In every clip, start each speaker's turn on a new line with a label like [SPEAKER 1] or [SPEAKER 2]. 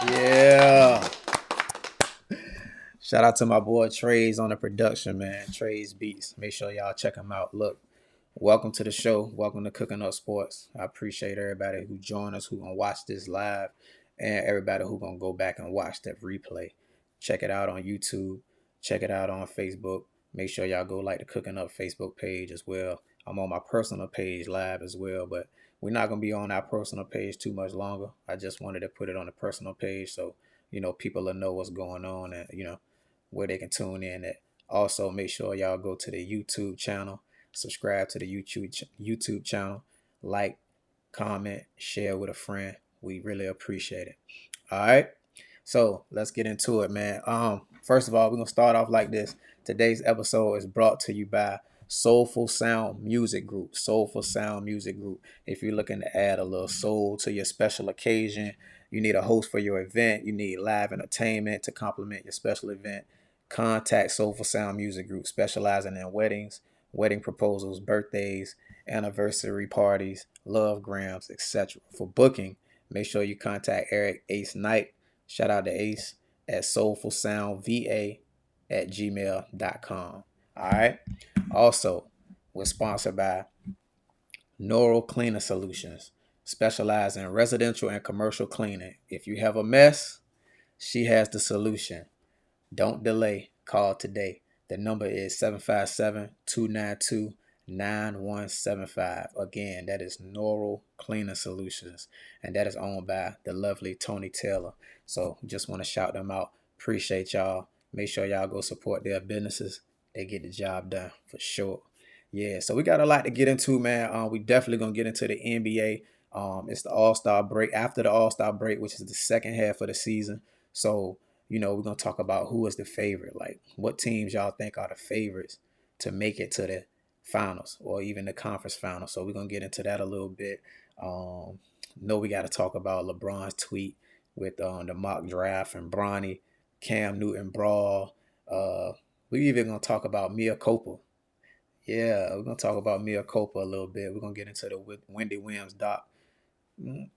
[SPEAKER 1] Yeah. Shout out to my boy Trey's on the production, man. Trey's Beats. Make sure y'all check him out. Look, welcome to the show. Welcome to Cooking Up Sports. I appreciate everybody who joined us, who gonna watch this live, and everybody who gonna go back and watch that replay. Check it out on YouTube. Check it out on Facebook. Make sure y'all go like the Cooking Up Facebook page as well. I'm on my personal page live as well, but we're not gonna be on our personal page too much longer. I just wanted to put it on the personal page so people will know what's going on and where they can tune in at. Also, make sure y'all go to the YouTube channel, subscribe to the YouTube channel, like, comment, share with a friend. We really appreciate it. All right. So let's get into it, man. First of all, we're gonna start off like this. Today's episode is brought to you by Soulful Sound Music Group. Soulful Sound Music Group. If you're looking to add a little soul to your special occasion, you need a host for your event, you need live entertainment to complement your special event, contact Soulful Sound Music Group, specializing in weddings, wedding proposals, birthdays, anniversary parties, love grams, etc. For booking, make sure you contact Eric Ace Knight. Shout out to Ace at soulfulsoundva@gmail.com. All right. Also, we're sponsored by Neural Cleaner Solutions, specialize in residential and commercial cleaning. If you have a mess, she has the solution. Don't delay. Call today. The number is 757-292-9175. Again, that is Neural Cleaner Solutions, and that is owned by the lovely Tony Taylor. So just want to shout them out. Appreciate y'all. Make sure y'all go support their businesses. They get the job done for sure. Yeah, so we got a lot to get into, man. We definitely gonna get into the NBA. It's the All-Star break. After the All-Star break, which is the second half of the season. So we're gonna talk about who is the favorite, like what teams y'all think are the favorites to make it to the finals or even the conference finals. So we're gonna get into that a little bit. Know we got to talk about LeBron's tweet with the mock draft and Bronny, Cam Newton brawl. We even gonna talk about Mia Copa. Yeah, we're gonna talk about Mia Copa a little bit. We're gonna get into the Wendy Williams doc.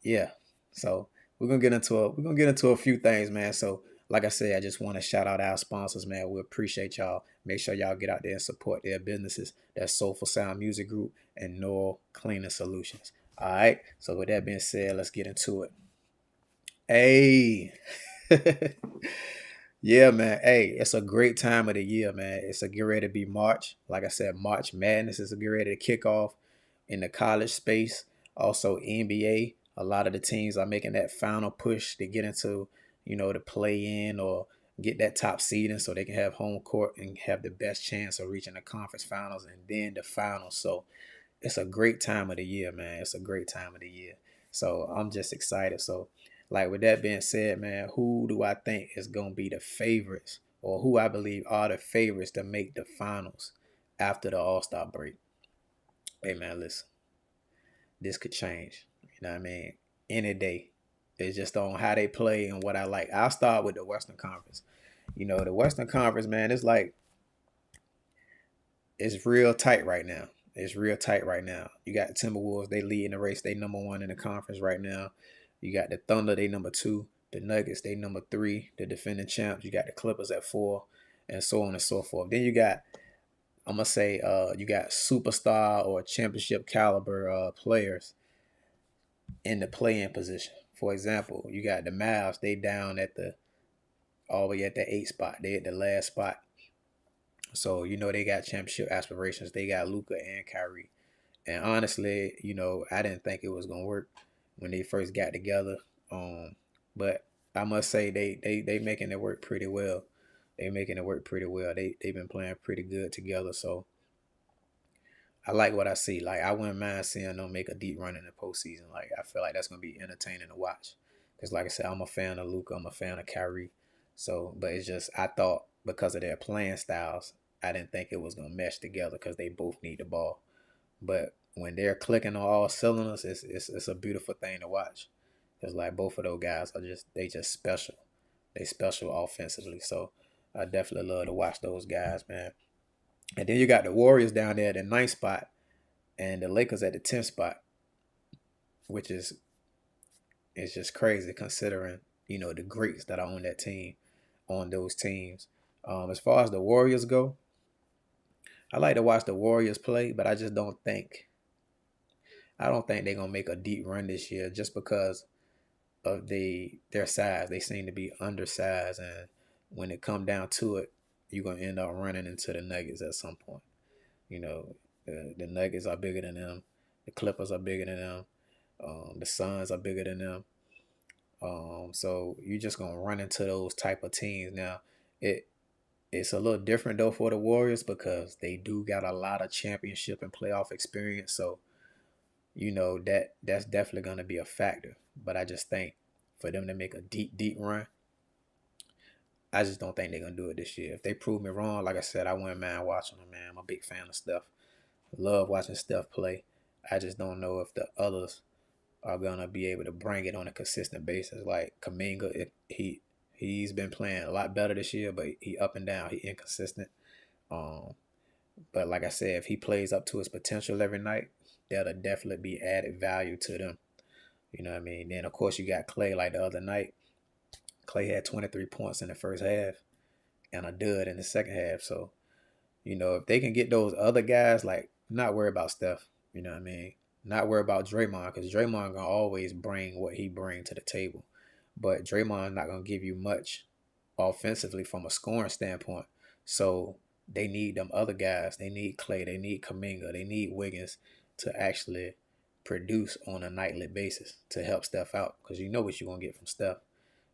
[SPEAKER 1] Yeah. So we're gonna get into a few things, man. So like I said, I just want to shout out our sponsors, man. We appreciate y'all. Make sure y'all get out there and support their businesses. That's Soulful Sound Music Group and Neural Cleaning Solutions. All right. So with that being said, let's get into it. Hey. Yeah, man. Hey, it's a great time of the year, man. It's a get ready to be March. Like I said, March Madness is a get ready to kick off in the college space. Also, NBA. A lot of the teams are making that final push to get into, the play in or get that top seeding so they can have home court and have the best chance of reaching the conference finals and then the finals. So it's a great time of the year, man. It's a great time of the year. So I'm just excited. So, like with that being said, man, who do I think is gonna be the favorites, or who I believe are the favorites to make the finals after the All Star break? Hey, man, listen, this could change. You know what I mean? Any day. It's just on how they play and what I like. I'll start with the Western Conference. The Western Conference, man, it's real tight right now. It's real tight right now. You got the Timberwolves, they lead in the race. They number one in the conference right now. You got the Thunder, they number two. The Nuggets, they number three. The defending champs. You got the Clippers at four, and so on and so forth. Then you got, I'm gonna say, you got superstar or championship caliber players in the play-in position. For example, you got the Mavs. They down at the all the way at the 8th spot. They at the last spot. So they got championship aspirations. They got Luka and Kyrie. And honestly, I didn't think it was gonna work when they first got together. But I must say they making it work pretty well. They making it work pretty well. They've been playing pretty good together. So I like what I see. Like I wouldn't mind seeing them make a deep run in the postseason. Like I feel like that's gonna be entertaining to watch. Because like I said, I'm a fan of Luka. I'm a fan of Kyrie. So, but it's just I thought because of their playing styles, I didn't think it was gonna mesh together because they both need the ball. But when they're clicking on all cylinders, it's a beautiful thing to watch. Cause like both of those guys are just special. They special offensively. So I definitely love to watch those guys, man. And then you got the Warriors down there at the ninth spot and the Lakers at the 10th spot, which is it's just crazy considering the greats that are on that team, on those teams. As far as the Warriors go, I like to watch the Warriors play, but I don't think they're gonna make a deep run this year just because of their size. They seem to be undersized, and when it come down to it, you're gonna end up running into the Nuggets at some point. You know, the Nuggets are bigger than them. The Clippers are bigger than them. The Suns are bigger than them. So you're just gonna run into those type of teams. Now, it it's a little different though for the Warriors because they do got a lot of championship and playoff experience. So that's definitely gonna be a factor. But I just think for them to make a deep, deep run, I just don't think they're gonna do it this year. If they prove me wrong, like I said, I wouldn't mind watching them, man. I'm a big fan of Steph. Love watching Steph play. I just don't know if the others are gonna be able to bring it on a consistent basis. Like Kaminga, he's been playing a lot better this year, but he up and down, he inconsistent. Um, but like I said, if he plays up to his potential every night, that'll definitely be added value to them. You know what I mean? Then of course you got Clay like the other night. Clay had 23 points in the first half and a dud in the second half. So if they can get those other guys, like, not worry about Steph, you know what I mean? Not worry about Draymond, because Draymond gonna always bring what he bring to the table. But Draymond not gonna give you much offensively from a scoring standpoint. So they need them other guys. They need Clay. They need Kaminga. They need Wiggins to actually produce on a nightly basis to help Steph out, because you know what you're gonna get from Steph.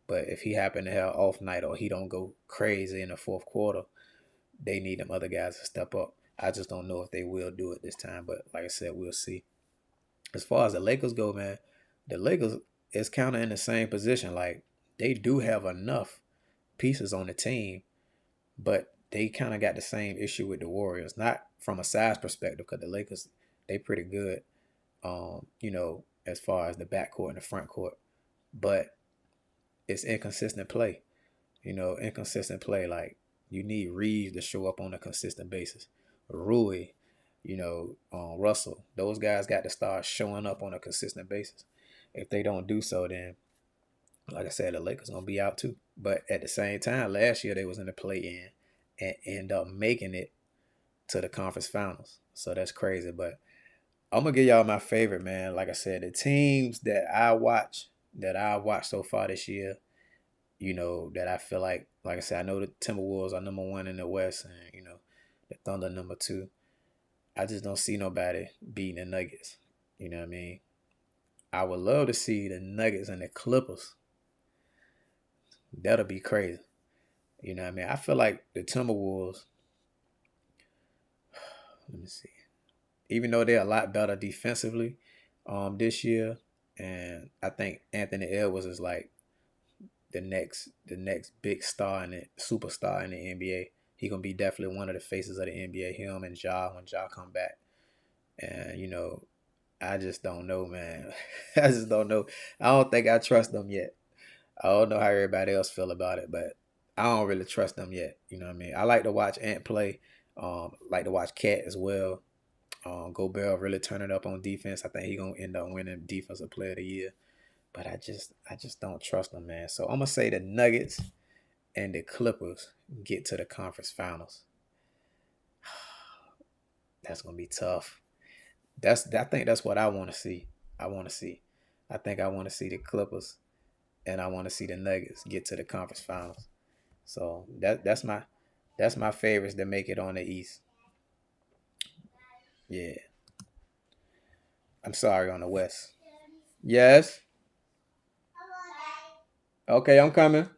[SPEAKER 1] But if he happen to have an off night or he don't go crazy in the fourth quarter, they need them other guys to step up. I just don't know if they will do it this time, but like I said, we'll see. As far as the Lakers go, man, the Lakers is kind of in the same position. Like, they do have enough pieces on the team, but they kind of got the same issue with the Warriors. Not from a size perspective, because the Lakers, they pretty good, as far as the backcourt and the front court, but it's inconsistent play. Inconsistent play. Like, you need Reeves to show up on a consistent basis. Rui, Russell, those guys got to start showing up on a consistent basis. If they don't do so, then, like I said, the Lakers gonna be out too. But at the same time, last year they was in the play-in and end up making it to the conference finals. So that's crazy. But I'm gonna give y'all my favorite, man. Like I said, the teams that I watched so far this year, that I feel like I said, I know the Timberwolves are number one in the West, and the Thunder number two. I just don't see nobody beating the Nuggets. You know what I mean? I would love to see the Nuggets and the Clippers. That'll be crazy. You know what I mean? I feel like the Timberwolves, let me see. Even though they're a lot better defensively this year, and I think Anthony Edwards is like the next big star and superstar in the NBA. He gonna be definitely one of the faces of the NBA. Him and Ja when Ja come back, and I just don't know, man. I just don't know. I don't think I trust them yet. I don't know how everybody else feel about it, but I don't really trust them yet. You know what I mean? I like to watch Ant play. Like to watch Cat as well. Gobert really turning up on defense. I think he gonna end up winning Defensive Player of the Year. But I just don't trust them, man. So I'm gonna say the Nuggets and the Clippers get to the conference finals. That's gonna be tough. I think that's what I want to see. I want to see. I think I want to see the Clippers and I want to see the Nuggets get to the conference finals. So that's my favorites that make it on the East. Yeah. I'm sorry, on the West. Yes. Okay, I'm coming.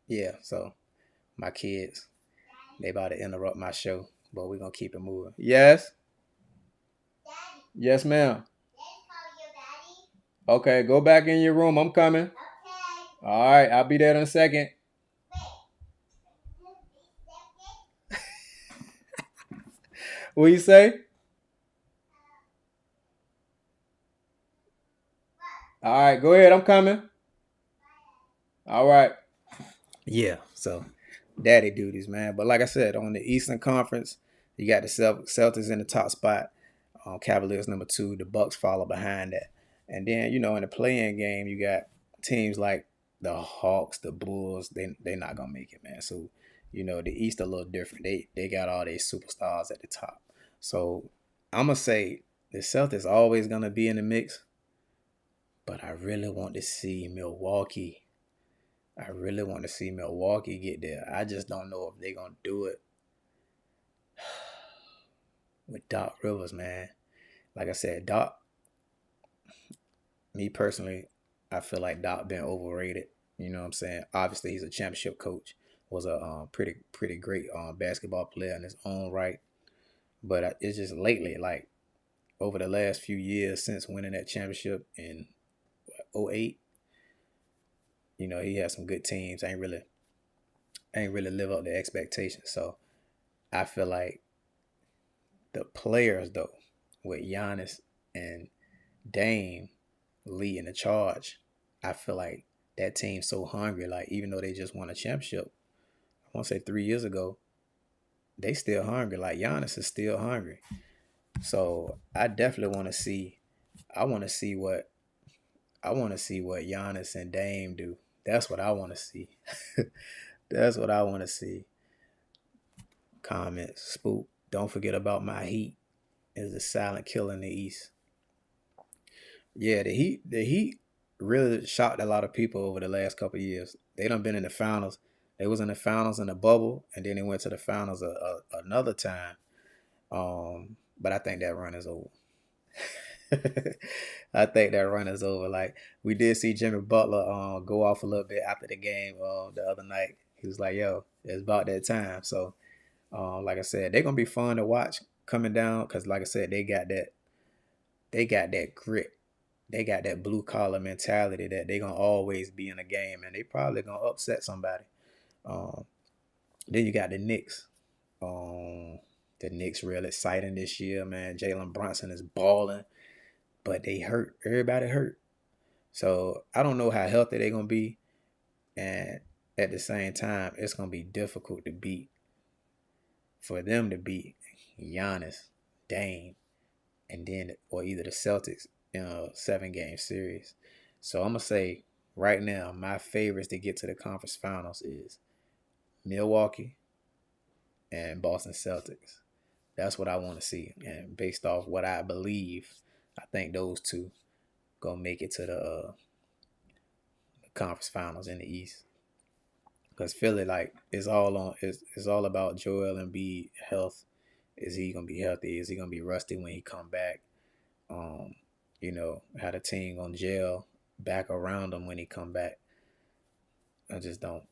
[SPEAKER 1] Yeah. So my kids, they about to interrupt my show, but we're gonna keep it moving. Yes. Yes, ma'am. Okay, go back in your room. I'm coming. All right, I'll be there in a second. What you say? All right, go ahead. I'm coming. All right. Yeah. So, daddy duties, man. But like I said, on the Eastern Conference, you got the Celtics in the top spot. Cavaliers number two. The Bucks follow behind that. And then, in the playing game, you got teams like the Hawks, the Bulls. They're not gonna make it, man. So, the East a little different. They got all these superstars at the top. So I'm gonna say the Celtics always gonna be in the mix, but I really want to see Milwaukee. I really want to see Milwaukee get there. I just don't know if they're gonna do it with Doc Rivers, man. Like I said, Doc, me personally, I feel like Doc been overrated. You know what I'm saying? Obviously, he's a championship coach. Was a pretty great basketball player in his own right. But it's just lately, like over the last few years since winning that championship in '08, he had some good teams. Ain't really live up to expectations. So I feel like the players though, with Giannis and Dame leading the charge, I feel like that team's so hungry. Like even though they just won a championship, I want to say 3 years ago, they still hungry. Like Giannis is still hungry. So I definitely want to see. I want to see what Giannis and Dame do. That's what I want to see. That's what I want to see. Comments, Spook. Don't forget about my Heat is the silent killer in the East. Yeah, the Heat really shocked a lot of people over the last couple of years. They done been in the finals. They was in the finals in the bubble, and then they went to the finals another time. But I think that run is over. I think that run is over. Like we did see Jimmy Butler go off a little bit after the game the other night. He was like, "Yo, it's about that time." So, like I said, they're gonna be fun to watch coming down because, like I said, they got that grit. They got that blue collar mentality that they gonna always be in a game, and they probably gonna upset somebody. Um, then you got the Knicks. Um, the Knicks real exciting this year, man. Jalen Brunson is balling, but they hurt. Everybody hurt. So I don't know how healthy they're gonna be, and at the same time, it's gonna be difficult to beat for them to beat Giannis, Dame, and then or either the Celtics in a 7-game series. So I'm gonna say right now, my favorites to get to the conference finals is Milwaukee and Boston Celtics. That's what I want to see, and based off what I believe, I think those two gonna make it to the conference finals in the East. Because Philly, like, it's all about Joel Embiid health. Is he gonna be healthy? Is he gonna be rusty when he come back? Um, how the team gonna gel back around him when he come back. I just don't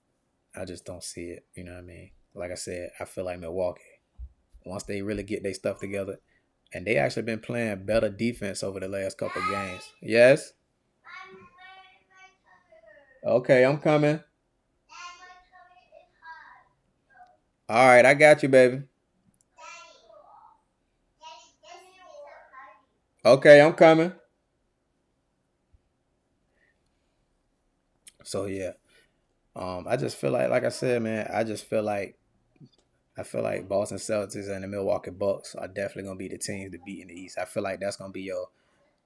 [SPEAKER 1] I just don't see it. You know what I mean? Like I said, I feel like Milwaukee, once they really get their stuff together, and they actually been playing better defense over the last couple of games. Yes? Okay, I'm coming. All right, I got you, baby. Okay, I'm coming. So yeah. I just feel like I said, man, I feel like Boston Celtics and the Milwaukee Bucks are definitely gonna be the teams to beat in the East. I feel like that's gonna be your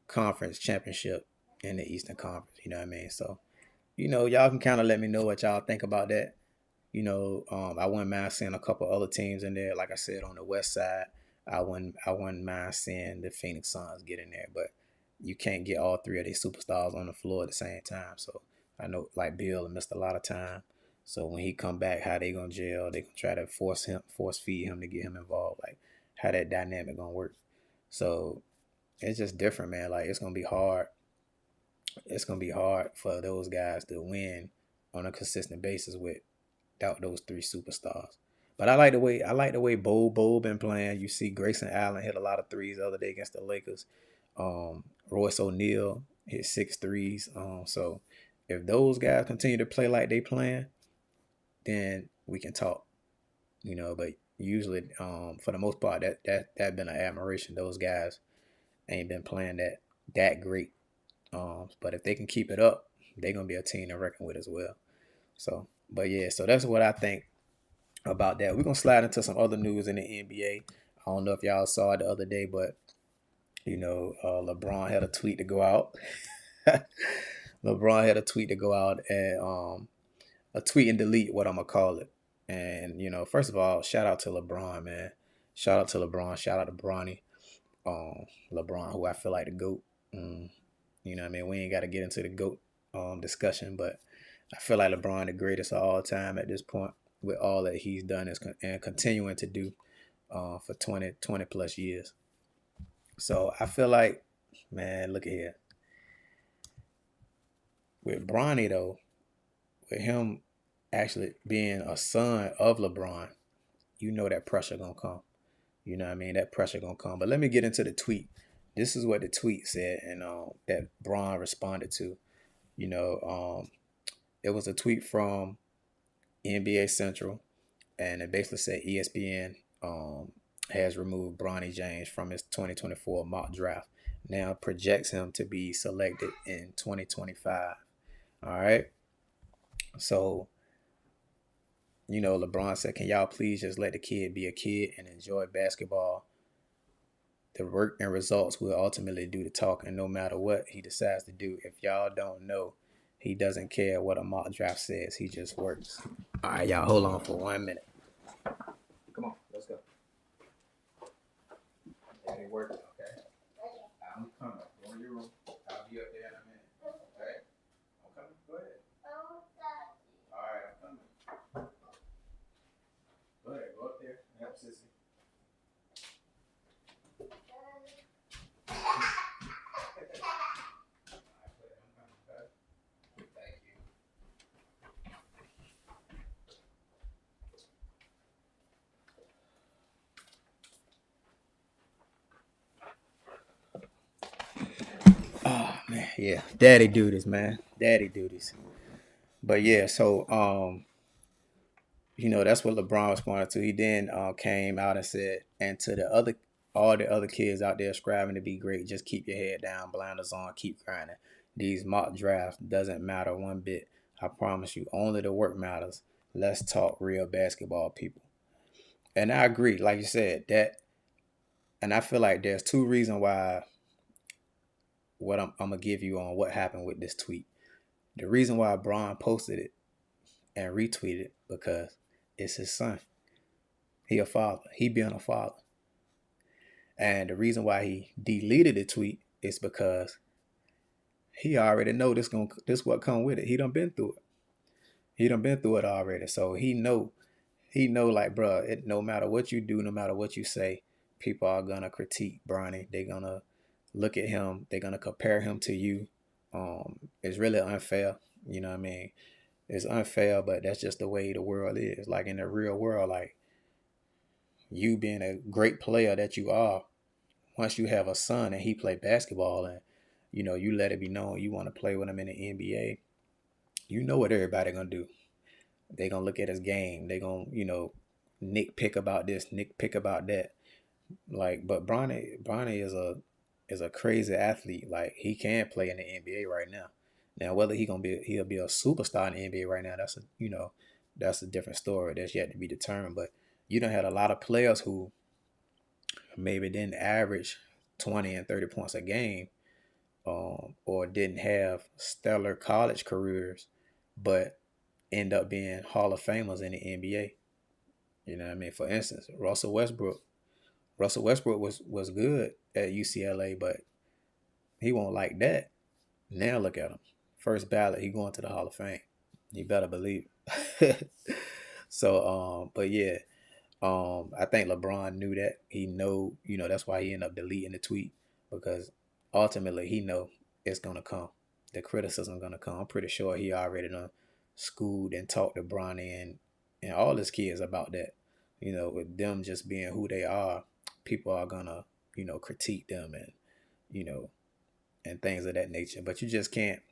[SPEAKER 1] conference championship in the Eastern Conference. You know what I mean? So, y'all can kind of let me know what y'all think about that. I wouldn't mind seeing a couple other teams in there. Like I said, on the West Side, I wouldn't mind seeing the Phoenix Suns get in there, but you can't get all three of these superstars on the floor at the same time. So I know like Bill missed a lot of time. So when he come back, how they gonna gel? They gonna try to force feed him to get him involved. Like how that dynamic gonna work? So it's just different, man. Like it's gonna be hard. It's gonna be hard for those guys to win on a consistent basis without those three superstars. But I like the way Bo been playing. You see Grayson Allen hit a lot of threes the other day against the Lakers. Royce O'Neal hit 6 threes. So if those guys continue to play like they playing, then we can talk. But usually, for the most part, that been an admiration. Those guys ain't been playing that great. But if they can keep it up, they're gonna be a team to reckon with as well. So, but yeah, so that's what I think about that. We're gonna slide into some other news in the NBA. I don't know if y'all saw it the other day, but LeBron had a tweet to go out. LeBron had a tweet to go out and a tweet and delete, what I'm gonna call it. And first of all, shout out to LeBron, man. Shout out to LeBron. Shout out to Bronny. LeBron, who I feel like the goat. Mm, what I mean? We ain't got to get into the GOAT discussion, but I feel like LeBron the greatest of all time at this point with all that he's done and continuing to do for 20 plus years. So I feel like, man, look at here. With Bronny, though, with him actually being a son of LeBron, you know that pressure going to come. You know what I mean? That pressure going to come. But let me get into the tweet. This is what the tweet said and that Bron responded to. You know, it was a tweet from NBA Central, and it basically said ESPN has removed Bronny James from his 2024 mock draft. Now projects him to be selected in 2025. All right. So, LeBron said, "Can y'all please just let the kid be a kid and enjoy basketball? The work and results will ultimately do the talking no matter what he decides to do. If y'all don't know, he doesn't care what a mock draft says. He just works." All right, y'all, hold on for 1 minute. Come on, let's go. It ain't working, okay? I'm coming. Go in your room. I'll be up there in a minute. Okay? I'm coming. Go ahead. All right, I'm coming. Go ahead. Go up there and help Sissy. Oh man, yeah, daddy duties, man, daddy duties. But yeah, so that's what LeBron responded to. He then came out and said, and to all the other kids out there striving to be great, just keep your head down, blinders on, keep grinding. These mock drafts doesn't matter one bit. I promise you, only the work matters. Let's talk real basketball, people. And I agree, like you said, that, and I feel like there's two reasons why what I'm gonna give you on what happened with this tweet. The reason why Bron posted it and retweeted because it's his son. He a father. He being a father. And the reason why he deleted the tweet is because he already know this what come with it. He done been through it. He done been through it already. So he know like, bruh, no matter what you do, no matter what you say, people are gonna critique Bronny. They're gonna look at him. They're gonna compare him to you. It's really unfair. You know what I mean? It's unfair, but that's just the way the world is. Like in the real world, like you being a great player that you are, once you have a son and he play basketball and you let it be known you want to play with him in the NBA, you know what everybody gonna do. They gonna look at his game. They gonna nitpick about this, nitpick about that. Like, but Bronny is a crazy athlete. Like he can play in the NBA right now. Now whether he'll be a superstar in the NBA right now, that's a different story. That's yet to be determined. But you don't had a lot of players who maybe didn't average 20 and 30 points a game, or didn't have stellar college careers, but end up being Hall of Famers in the NBA. You know what I mean? For instance, Russell Westbrook. Russell Westbrook was good at UCLA, but he won't like that. Now look at him. First ballot, he going to the Hall of Fame. You better believe it. So, but yeah, I think LeBron knew that. He know, that's why he ended up deleting the tweet because ultimately he know it's gonna come. The criticism gonna come. I'm pretty sure he already done schooled and talked to Bronny and all his kids about that. With them just being who they are, people are gonna, critique them and, you know, and things of that nature. But you just can't,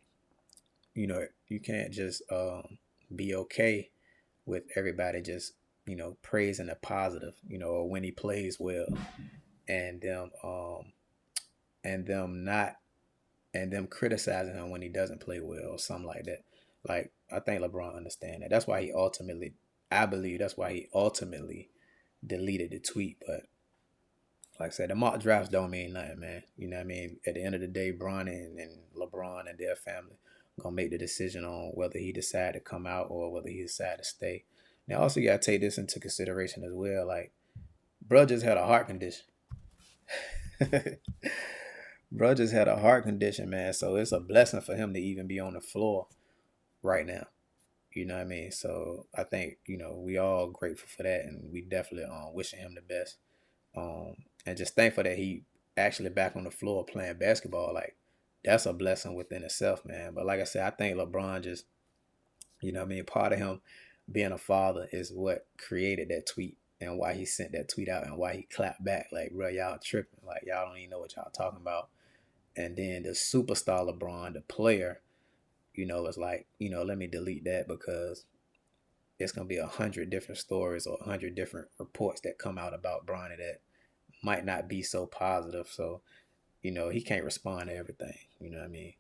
[SPEAKER 1] you can't just be okay with everybody just praising the positive, or when he plays well, and them not and them criticizing him when he doesn't play well or something like that. Like I think LeBron understand that. That's why I believe that's why he ultimately deleted the tweet. But Like I said, the mock drafts don't mean nothing, man. You know what I mean? At the end of the day, Bronny and LeBron and their family gonna make the decision on whether he decide to come out or whether he decide to stay. Now, also you gotta take this into consideration as well. Like, bro just had a heart condition. Bro just had a heart condition, man. So it's a blessing for him to even be on the floor right now. You know what I mean? So I think, we all grateful for that, and we definitely wishing him the best. And just thankful that he actually back on the floor playing basketball. Like, that's a blessing within itself, man. But like I said, I think LeBron just, part of him being a father is what created that tweet and why he sent that tweet out and why he clapped back. Like, bro, y'all tripping. Like, y'all don't even know what y'all talking about. And then the superstar LeBron, the player, was like, let me delete that because it's gonna be 100 different stories or 100 different reports that come out about Bronny that might not be so positive. So, he can't respond to everything. You know what I mean?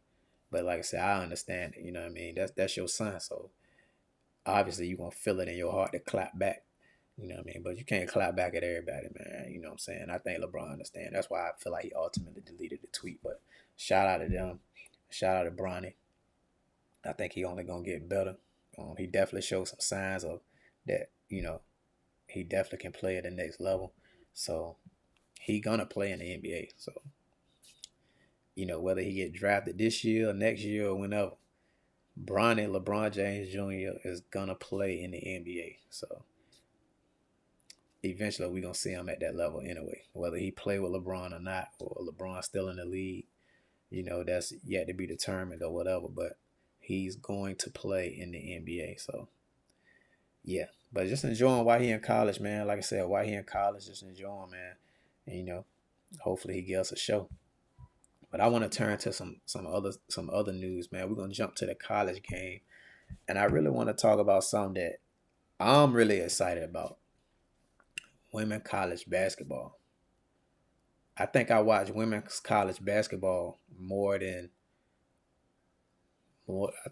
[SPEAKER 1] But like I said, I understand it. You know what I mean? That's your son. So obviously you're gonna feel it in your heart to clap back. You know what I mean? But you can't clap back at everybody, man. You know what I'm saying? I think LeBron understand. That's why I feel like he ultimately deleted the tweet. But shout out to them. Shout out to Bronny. I think he only gonna get better. He definitely showed some signs of that. He definitely can play at the next level. So he gonna play in the NBA. So whether he get drafted this year or next year or whenever, Bronny LeBron James Jr. is gonna play in the NBA. So eventually we're gonna see him at that level anyway. Whether he play with LeBron or not, or LeBron still in the league, that's yet to be determined or whatever. But he's going to play in the NBA. So yeah. But just enjoying while he in college, man. Like I said, while he in college, just enjoying, man. And hopefully he gets a show. But I want to turn to some other news, man. We're gonna jump to the college game. And I really want to talk about something that I'm really excited about. Women college basketball. I think I watch women's college basketball more. I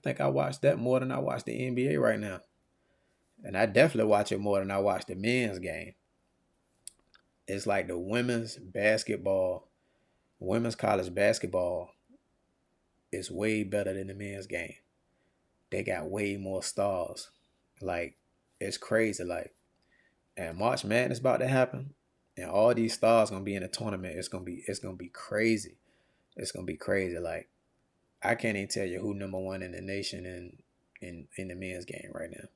[SPEAKER 1] think I watch that more than I watch the NBA right now. And I definitely watch it more than I watch the men's game. It's like the women's college basketball is way better than the men's game. They got way more stars. Like, it's crazy. Like, and March Madness about to happen, and all these stars gonna be in the tournament. It's gonna be crazy. It's gonna be crazy. Like, I can't even tell you who number one in the nation in the men's game right now.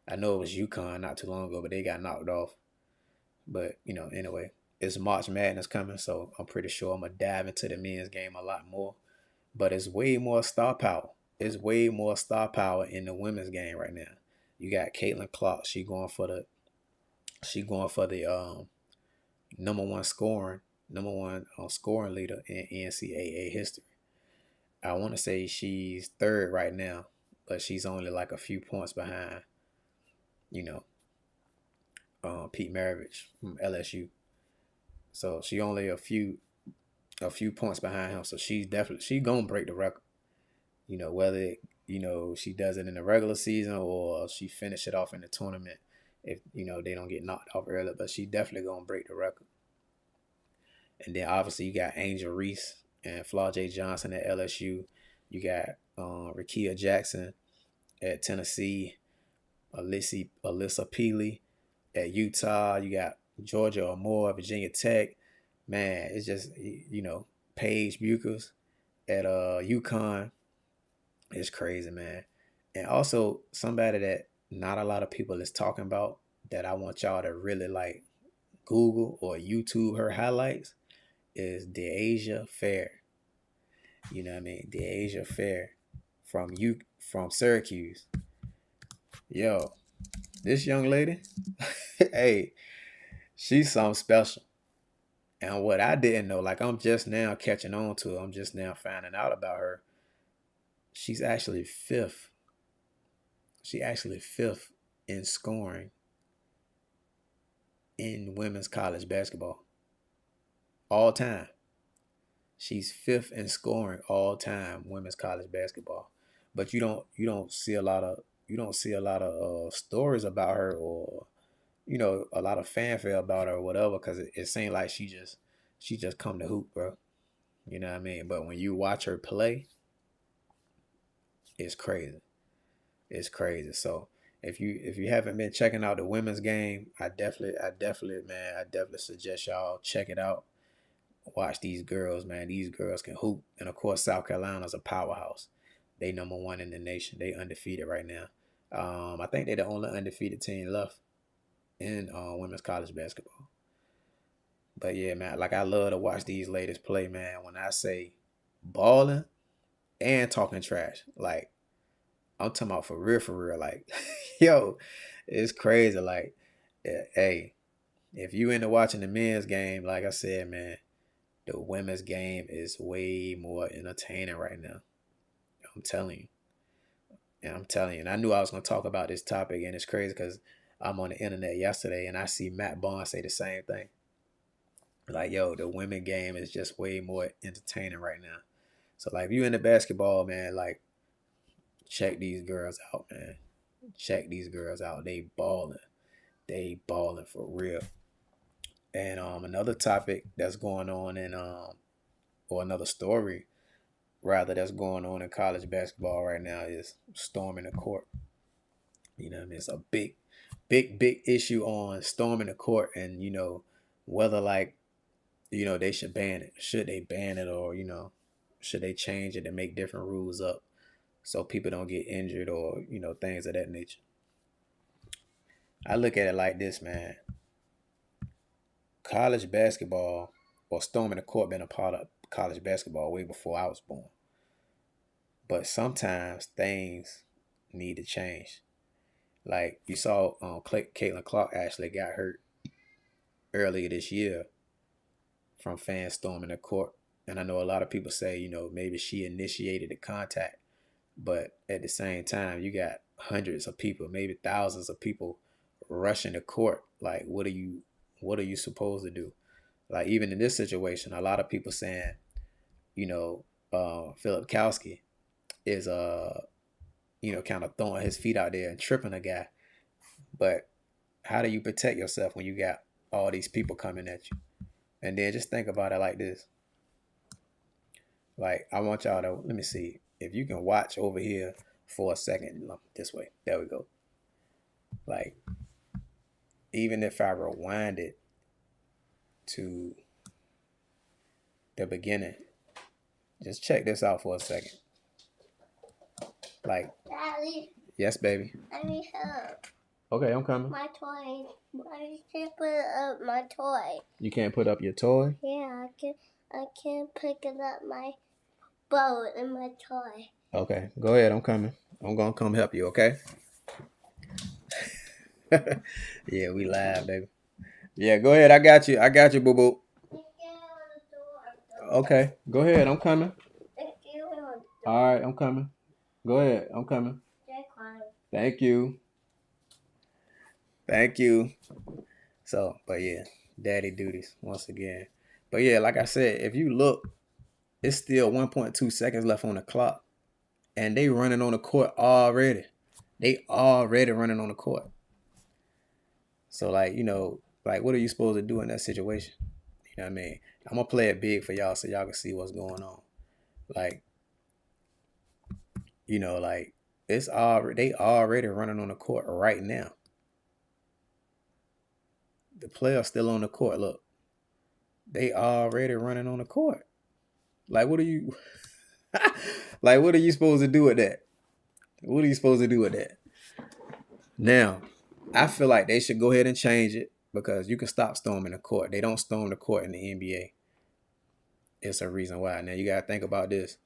[SPEAKER 1] I know it was UConn not too long ago, but they got knocked off. But anyway, it's March Madness coming, so I'm pretty sure I'm gonna dive into the men's game a lot more. But it's way more star power. It's way more star power in the women's game right now. You got Caitlin Clark. She going for the number one scoring leader in NCAA history. I want to say she's third right now, but she's only like a few points behind, you know, Pete Maravich from LSU. So she only a few points behind him. So she gonna break the record. Whether she does it in the regular season or she finish it off in the tournament if they don't get knocked off early, but she definitely gonna break the record. And then obviously you got Angel Reese and Flaw J. Johnson at LSU. You got Rakia Jackson at Tennessee, Alyssa Peely at Utah. You got Georgia O'Moore, Virginia Tech. Man, it's just Paige Buchers at UConn. It's crazy, man. And also somebody that not a lot of people is talking about that I want y'all to really like Google or YouTube her highlights is DeAsia Fair. You know what I mean? DeAsia Fair from Syracuse. Yo, this young lady, hey, she's something special. And what I didn't know, like I'm just now catching on to her, I'm just now finding out about her. She's actually fifth. She actually fifth in scoring in women's college basketball all time. She's fifth in scoring all time women's college basketball. But you don't see a lot of stories about her or a lot of fanfare about her or whatever because it seemed like she just She just come to hoop, bro. You know what I mean? But when you watch her play, it's crazy. It's crazy. So if you haven't been checking out the women's game, I definitely suggest y'all check it out. Watch these girls, man. These girls can hoop, and of course, South Carolina's a powerhouse. They number one in the nation. They undefeated right now. I think they're the only undefeated team left in women's college basketball. But yeah, man, like I love to watch these ladies play, man. When I say balling and talking trash, like I'm talking about for real. Like, yo, it's crazy. Like, hey, if you into watching the men's game, like I said, man, the women's game is way more entertaining right now. I'm telling you. And I'm telling you. And I knew I was going to talk about this topic, and it's crazy because I'm on the internet yesterday and I see Matt Bond say the same thing. Like, yo, the women game is just way more entertaining right now. So, like, if you into basketball, man, like, check these girls out, man. Check these girls out. They balling. They balling for real. And another topic that's going on in or another story rather that's going on in college basketball right now is storming the court. You know what I mean? It's a big issue on storming the court, and whether like they should ban it. Should they ban it, or should they change it and make different rules up so people don't get injured, or things of that nature. I look at it like this, man. College basketball or storming the court been a part of college basketball way before I was born. But sometimes things need to change. Like you saw, Caitlin Clark actually got hurt earlier this year from fans storming the court. And I know a lot of people say, maybe she initiated the contact. But at the same time, you got hundreds of people, maybe thousands of people rushing the court. Like, what are you supposed to do? Like, even in this situation, a lot of people saying, Philip Kowski is kind of throwing his feet out there and tripping a guy. But how do you protect yourself when you got all these people coming at you? And then just think about it like this. Like, I want y'all to, let me see, if you can watch over here for a second, this way, there we go. Like, even if I rewind it to the beginning, just check this out for a second. Like, Daddy. Yes, baby. I need help. Okay, I'm coming. My toy. I can't put up my toy. You can't put up your toy? Yeah, I can't pick it up my boat and my toy. Okay, go ahead. I'm coming. I'm gonna come help you. Okay. Yeah, we live, baby. Yeah, go ahead. I got you. I got you, boo boo. Okay, go ahead. I'm coming. All right, I'm coming. Go ahead. I'm coming. Thank you. Thank you. So, but yeah, daddy duties once again. But yeah, like I said, if you look, it's still 1.2 seconds left on the clock, and they running on the court already. They already running on the court. So like, like what are you supposed to do in that situation? You know what I mean? I'm gonna play it big for y'all so y'all can see what's going on. Like, like they already running on the court right now. The player's still on the court. Look, they already running on the court. Like, what are you like, what are you supposed to do with that? What are you supposed to do with that? Now, I feel like they should go ahead and change it because you can stop storming the court. They don't storm the court in the NBA. It's a reason why. Now, you got to think about this.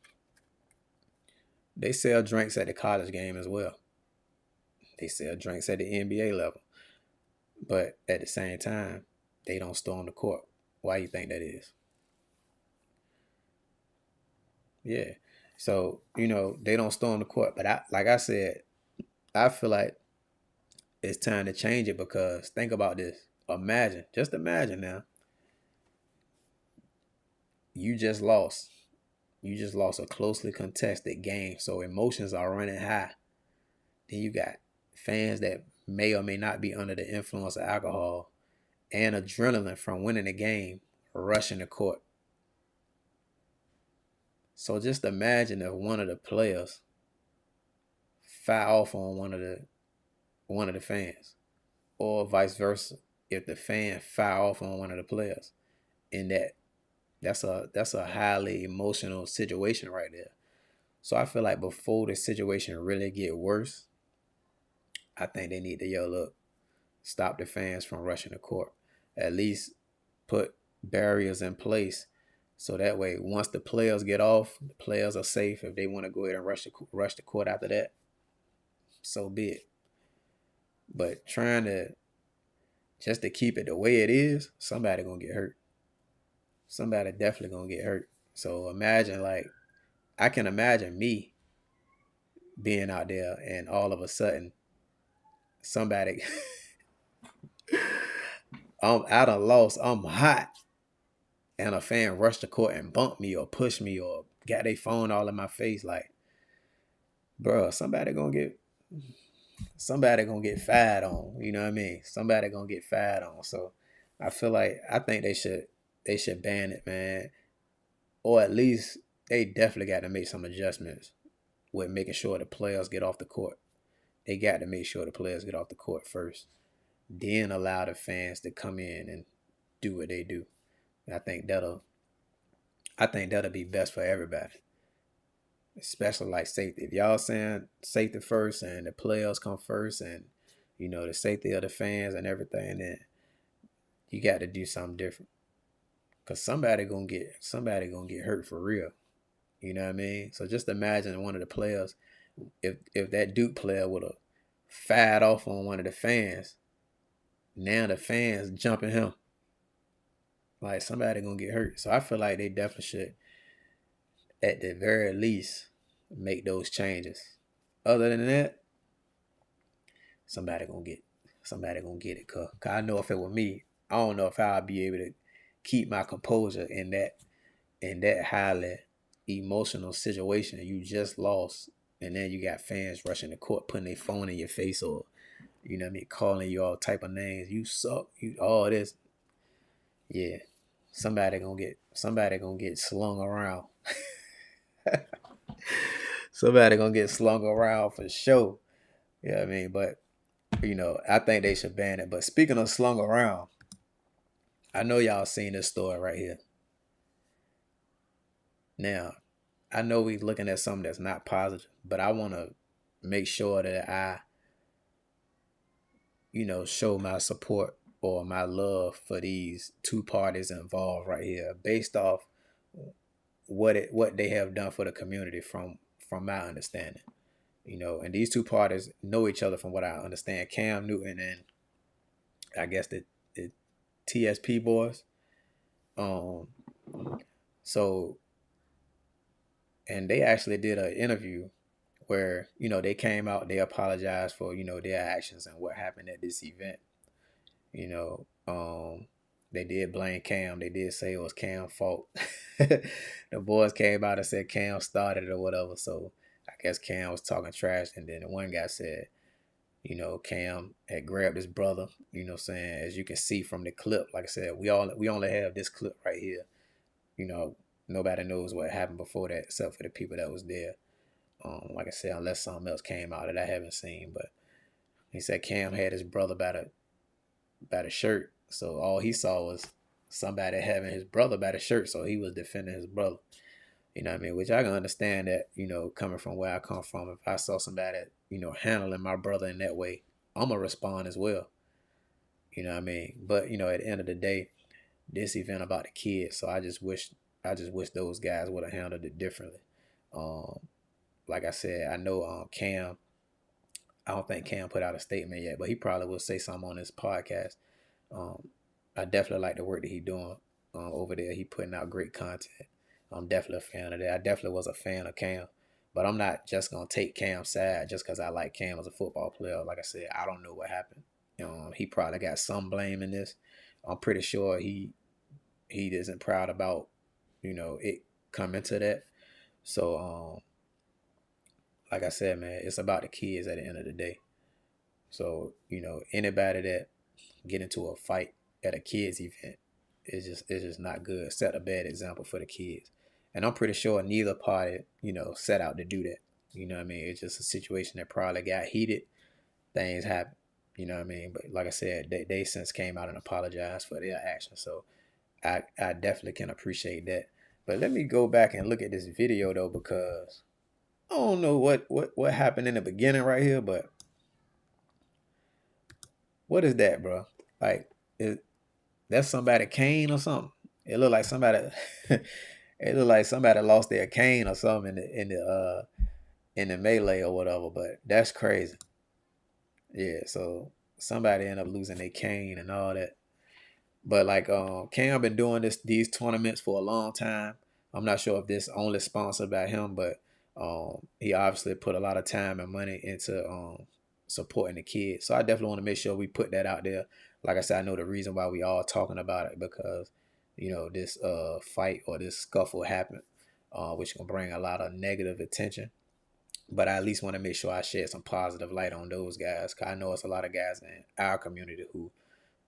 [SPEAKER 1] They sell drinks at the college game as well. They sell drinks at the NBA level. But at the same time, they don't storm the court. Why do you think that is? Yeah. So, they don't storm the court. But like I said, I feel like it's time to change it because think about this. Just imagine now. You just lost. You just lost a closely contested game. So emotions are running high. Then you got fans that may or may not be under the influence of alcohol and adrenaline from winning the game rushing the court. So just imagine if one of the players fire off on one of the fans, or vice versa. If the fan fire off on one of the players, and that's a highly emotional situation right there. So I feel like before the situation really get worse, I think they need to yell up, stop the fans from rushing the court. At least put barriers in place so that way once the players get off, the players are safe. If they want to go ahead and rush the court after that, so be it. But trying to just to keep it the way it is, somebody gonna get hurt. Somebody definitely gonna get hurt. So imagine, like, I can imagine me being out there and all of a sudden somebody I done lost, I'm hot, and a fan rushed the court and bumped me or pushed me or got their phone all in my face. Like, bro, somebody gonna get fired on. You know what I mean? Somebody gonna get fired on. So I think they should ban it, man. Or at least they definitely got to make some adjustments with making sure the players get off the court. They got to make sure the players get off the court first, then allow the fans to come in and do what they do. And I think that'll be best for everybody, especially like safety. If y'all saying safety first and the players come first, and the safety of the fans and everything, then you got to do something different. Cause somebody gonna get hurt for real. You know what I mean? So just imagine one of the players, if that Duke player would have fired off on one of the fans, now the fans jumping him. Like, somebody gonna get hurt. So I feel like they definitely should, at the very least, make those changes. Other than that, somebody gonna get it. Cause I know if it were me, I don't know if I'd be able to keep my composure in that highly emotional situation. You just lost, and then you got fans rushing the court, putting their phone in your face, or what I mean, calling you all type of names. You suck. You all this. Yeah, somebody gonna get slung around. Somebody gonna get slung around for sure. Yeah, I mean, but I think they should ban it. But speaking of slung around, I know y'all seen this story right here. Now, I know we looking at something that's not positive, but I want to make sure that I, show my support or my love for these two parties involved right here, based off what they have done for the community from my understanding. And these two parties know each other from what I understand. Cam Newton and I guess the TSP boys. Um, so and they actually did an interview where they came out, they apologized for their actions and what happened at this event. You know, they did blame Cam. They did say it was Cam's fault. The boys came out and said Cam started it or whatever. So I guess Cam was talking trash, and then the one guy said, Cam had grabbed his brother. Saying, as you can see from the clip, like I said, we only have this clip right here. Nobody knows what happened before that except for the people that was there. Like I said, unless something else came out that I haven't seen, but he said Cam had his brother by the shirt, so all he saw was somebody having his brother by the shirt, so he was defending his brother. You know what I mean? Which I can understand that, coming from where I come from, if I saw somebody, handling my brother in that way, I'm going to respond as well. You know what I mean? But, at the end of the day, this event about the kids, so I just wish those guys would have handled it differently. Um, like I said, I know Cam, I don't think Cam put out a statement yet, but he probably will say something on this podcast. Um, I definitely like the work that he doing over there. He putting out great content. I'm definitely a fan of that. I definitely was a fan of Cam, but I'm not just gonna take Cam's side just because I like Cam as a football player. Like I said, I don't know what happened. He probably got some blame in this. I'm pretty sure he isn't proud about it coming to that. So like I said, man, it's about the kids at the end of the day. So anybody that get into a fight at a kids event, it's just not good. Set a bad example for the kids. And I'm pretty sure neither party, set out to do that. You know what I mean? It's just a situation that probably got heated. Things happen. You know what I mean? But like I said, they since came out and apologized for their actions. So I definitely can appreciate that. But let me go back and look at this video though, because I don't know what happened in the beginning right here, but what is that, bro? Like, that's somebody cane or something. It looked like somebody it looked like somebody lost their cane or something in the melee or whatever, but that's crazy. Yeah, so somebody ended up losing their cane and all that. But like Cam been doing these tournaments for a long time. I'm not sure if this only sponsored by him, but he obviously put a lot of time and money into supporting the kids. So I definitely want to make sure we put that out there. Like I said, I know the reason why we all talking about it because this fight or this scuffle happened, which can bring a lot of negative attention. But I at least want to make sure I shed some positive light on those guys. 'Cause I know it's a lot of guys in our community who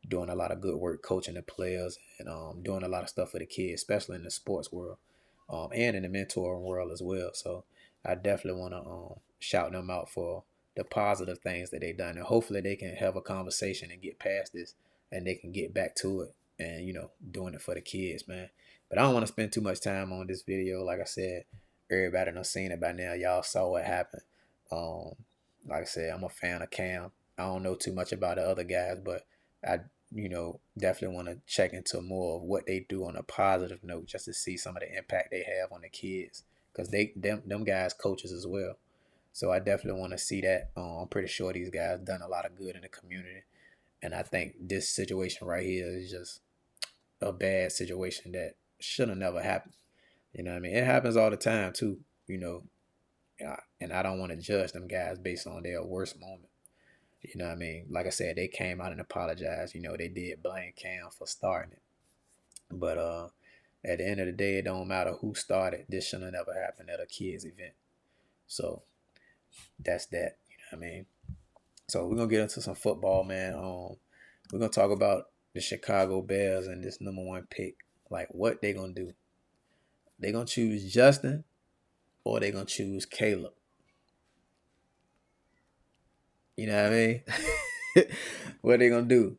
[SPEAKER 1] doing a lot of good work coaching the players and doing a lot of stuff for the kids, especially in the sports world and in the mentoring world as well. So I definitely want to shout them out for the positive things that they done. And hopefully they can have a conversation and get past this and they can get back to it and, doing it for the kids, man. But I don't want to spend too much time on this video. Like I said, everybody done seen it by now. Y'all saw what happened. Um, like I said, I'm a fan of Cam. I don't know too much about the other guys, but I definitely want to check into more of what they do on a positive note just to see some of the impact they have on the kids because them guys coaches as well. So I definitely want to see that. I'm pretty sure these guys done a lot of good in the community, and I think this situation right here is just a bad situation that should have never happened. You know what I mean? It happens all the time too. You know, and I don't want to judge them guys based on their worst moment. You know what I mean? Like I said, they came out and apologized. They did blame Cam for starting it. But at the end of the day, it don't matter who started. This shouldn't have never happened at a kids event. So that's that. You know what I mean? So we're gonna get into some football, man. We're gonna talk about the Chicago Bears and this number one pick. Like what they gonna do? They gonna choose Justin or they gonna choose Caleb? You know what I mean? What they gonna do?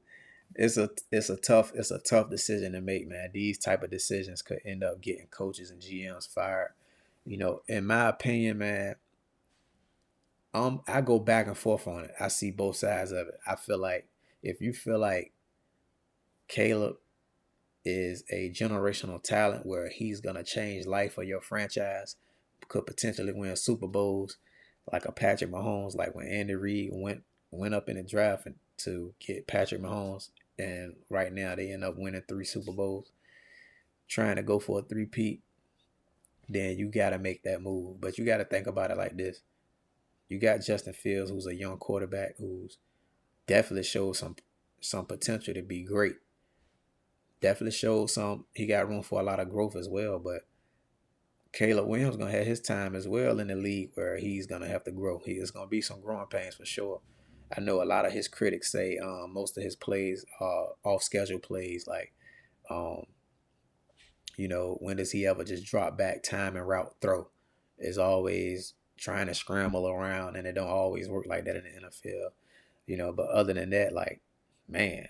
[SPEAKER 1] It's a tough decision to make, man. These type of decisions could end up getting coaches and GMs fired. In my opinion, man, I go back and forth on it. I see both sides of it. I feel like if you feel like Caleb is a generational talent where he's gonna change life for your franchise, could potentially win Super Bowls, like a Patrick Mahomes, like when Andy Reid went up in the draft to get Patrick Mahomes, and right now they end up winning 3 Super Bowls, trying to go for a three-peat. Then you got to make that move. But you got to think about it like this: you got Justin Fields, who's a young quarterback who's definitely showed some potential to be great. Definitely showed some. He got room for a lot of growth as well. But Caleb Williams gonna have his time as well in the league where he's gonna have to grow. There's gonna be some growing pains for sure. I know a lot of his critics say most of his plays are off schedule plays. Like, um, when does he ever just drop back time and route throw? Is always trying to scramble around, and it don't always work like that in the NFL. But other than that, like, man,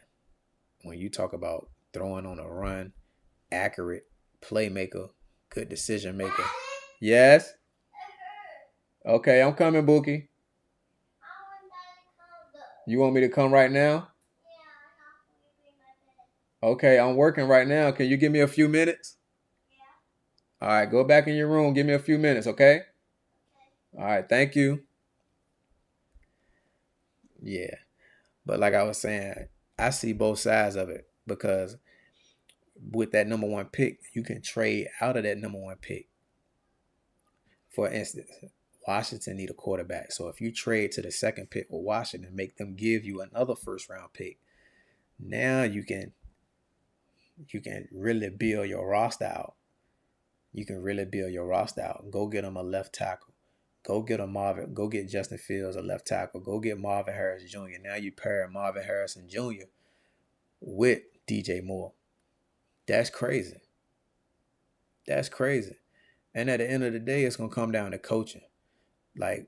[SPEAKER 1] when you talk about throwing on a run, accurate playmaker, good decision maker. Yes. Okay, I'm coming, Bookie. You want me to come right now? Okay, I'm working right now. Can you give me a few minutes? All right, go back in your room. Give me a few minutes, okay? All right, thank you. Yeah. But like I was saying, I see both sides of it because with that number one pick, you can trade out of that number one pick. For instance, Washington need a quarterback. So if you trade to the second pick with Washington, make them give you another first round pick. Now you can really build your roster out. You can really build your roster out. Go get them a left tackle. Go get a Marvin. Go get Justin Fields a left tackle. Go get Marvin Harris Jr. Now you pair Marvin Harrison Jr. with DJ Moore. That's crazy. That's crazy. And at the end of the day, it's gonna come down to coaching. Like,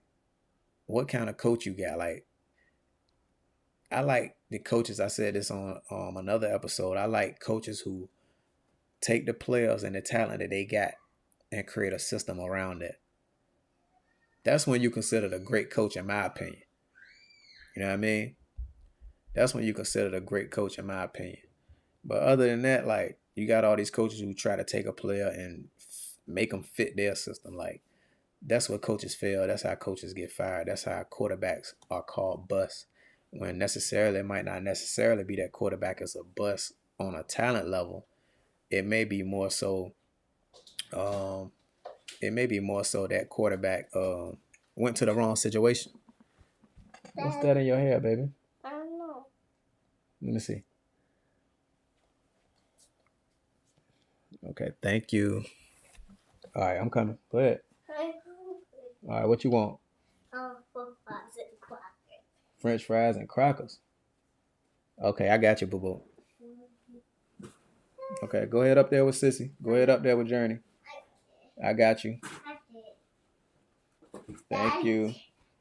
[SPEAKER 1] what kind of coach you got? Like, I like the coaches. I said this on another episode. I like coaches who take the players and the talent that they got and create a system around it. That's when you consider a great coach, in my opinion. You know what I mean? That's when you consider a great coach, in my opinion. But other than that, like, you got all these coaches who try to take a player and make them fit their system. Like, that's what coaches fail. That's how coaches get fired. That's how quarterbacks are called busts. When necessarily it might not necessarily be that quarterback is a bust on a talent level. It may be more so. Um, it may be more so that quarterback went to the wrong situation. What's that in your hair, baby? I don't know. Let me see. Okay, thank you. All right, I'm coming. Go ahead. All right, what you want? French fries and crackers. French fries and crackers. Okay, I got you, boo boo. Okay, go ahead up there with Sissy. Go ahead up there with Journey. I got you. Thank you.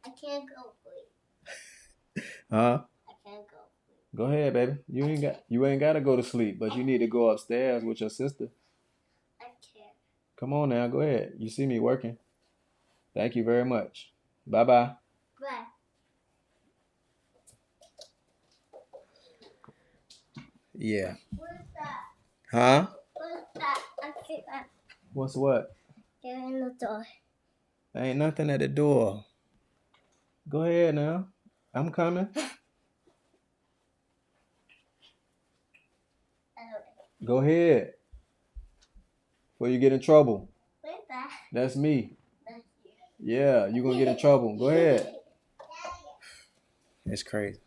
[SPEAKER 1] I can't go, please. Huh? I can't go. Go ahead, baby. You ain't gotta go to sleep, but you need to go upstairs with your sister. I can't. Come on now, go ahead. You see me working. Thank you very much. Bye-bye. Bye. Yeah. What's that? Huh? What's that? I see that. What's what? They're in the door. There ain't nothing at the door. Go ahead now. I'm coming. Go ahead. Before you get in trouble. Where's that? That's me. That's you. Yeah, you're going to get in trouble. Go ahead. It's crazy.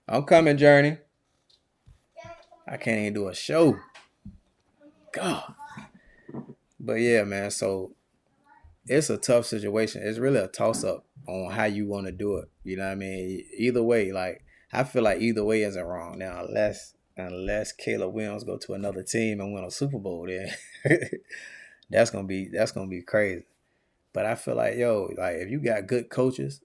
[SPEAKER 1] I'm coming, Journey. I can't even do a show. God. But yeah, man, so it's a tough situation. It's really a toss-up on how you want to do it. You know what I mean? Either way, like, I feel like either way isn't wrong. Now, unless Caleb Williams go to another team and win a Super Bowl, then that's gonna be crazy. But I feel like, yo, like, if you got good coaches,